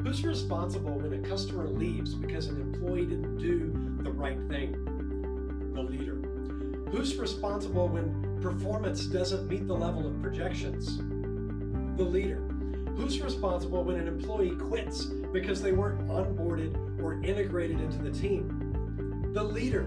Who's responsible when a customer leaves because an employee didn't do the right thing? The leader. Who's responsible when performance doesn't meet the level of projections? The leader. Who's responsible when an employee quits because they weren't onboarded or integrated into the team? The leader.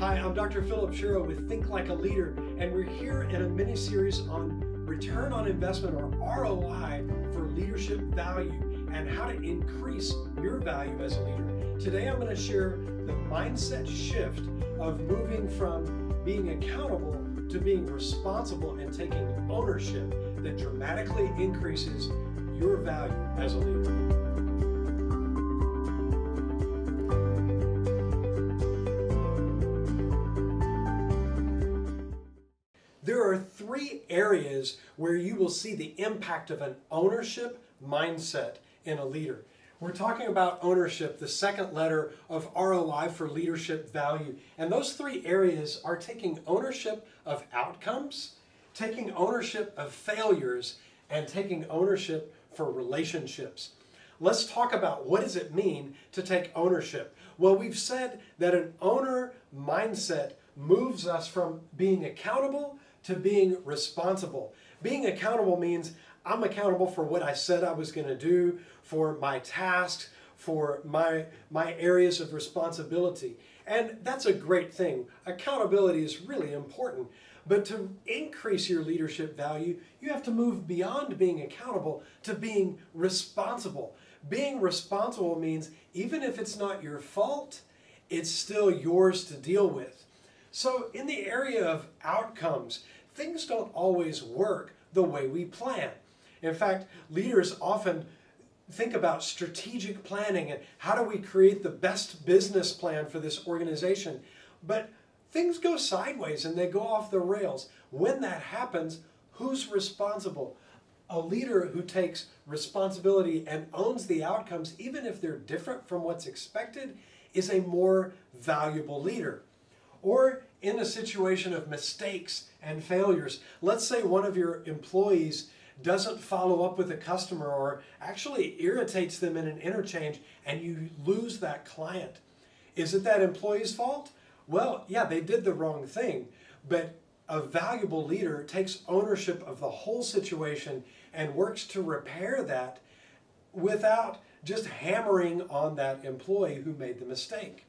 Hi, I'm Dr. Philip Shiro with Think Like a Leader, and we're here in a mini-series on return on investment, or ROI, for leadership value and how to increase your value as a leader. Today I'm going to share the mindset shift of moving from being accountable to being responsible and taking ownership that dramatically increases your value as a leader. There are three areas where you will see the impact of an ownership mindset in a leader. We're talking about ownership, the second letter of ROI for leadership value. And those three areas are taking ownership of outcomes, taking ownership of failures, and taking ownership for relationships. Let's talk about what does it mean to take ownership. Well, we've said that an owner mindset moves us from being accountable to being responsible. Being accountable means I'm accountable for what I said I was going to do, for my tasks, for my areas of responsibility. And that's a great thing. Accountability is really important. But to increase your leadership value, you have to move beyond being accountable to being responsible. Being responsible means even if it's not your fault, it's still yours to deal with. So in the area of outcomes, things don't always work the way we plan. In fact, leaders often think about strategic planning and how do we create the best business plan for this organization. But things go sideways and they go off the rails. When that happens, who's responsible? A leader who takes responsibility and owns the outcomes, even if they're different from what's expected, is a more valuable leader. Or in a situation of mistakes and failures, let's say one of your employees doesn't follow up with a customer or actually irritates them in an interchange and you lose that client. Is it that employee's fault? Well, yeah, they did the wrong thing, but a valuable leader takes ownership of the whole situation and works to repair that without just hammering on that employee who made the mistake.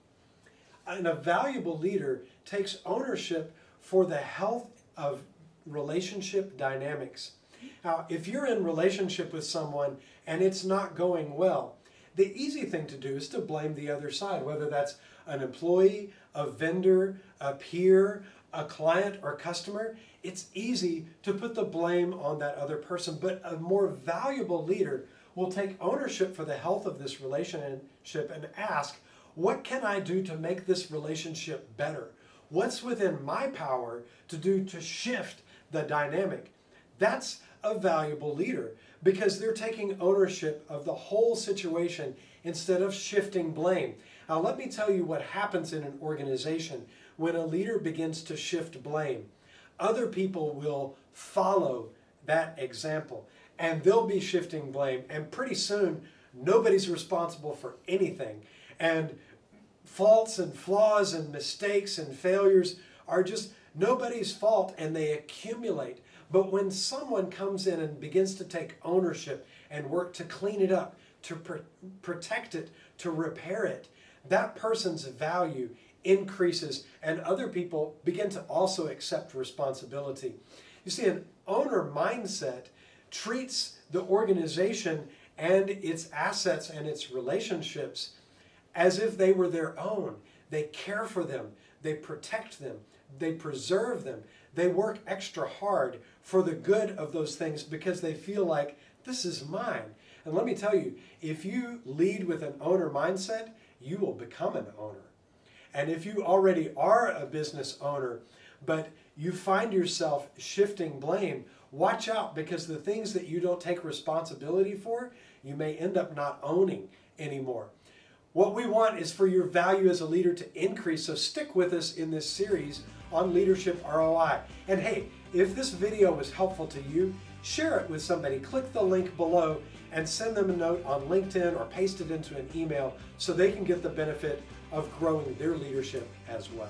And a valuable leader takes ownership for the health of relationship dynamics. Now, if you're in relationship with someone and it's not going well, the easy thing to do is to blame the other side, whether that's an employee, a vendor, a peer, a client, or customer. It's easy to put the blame on that other person, but a more valuable leader will take ownership for the health of this relationship and ask, what can I do to make this relationship better? What's within my power to do to shift the dynamic? That's a valuable leader because they're taking ownership of the whole situation instead of shifting blame. Now, let me tell you what happens in an organization when a leader begins to shift blame. Other people will follow that example and they'll be shifting blame, and pretty soon nobody's responsible for anything. And faults and flaws and mistakes and failures are just nobody's fault and they accumulate. But when someone comes in and begins to take ownership and work to clean it up, to protect it, to repair it, that person's value increases and other people begin to also accept responsibility. You see, an owner mindset treats the organization and its assets and its relationships as if they were their own. They care for them, they protect them, they preserve them. They work extra hard for the good of those things because they feel like this is mine. And let me tell you, if you lead with an owner mindset, you will become an owner. And if you already are a business owner, but you find yourself shifting blame, watch out, because the things that you don't take responsibility for, you may end up not owning anymore. What we want is for your value as a leader to increase, so stick with us in this series on leadership ROI. And hey, if this video was helpful to you, share it with somebody. Click the link below and send them a note on LinkedIn or paste it into an email so they can get the benefit of growing their leadership as well.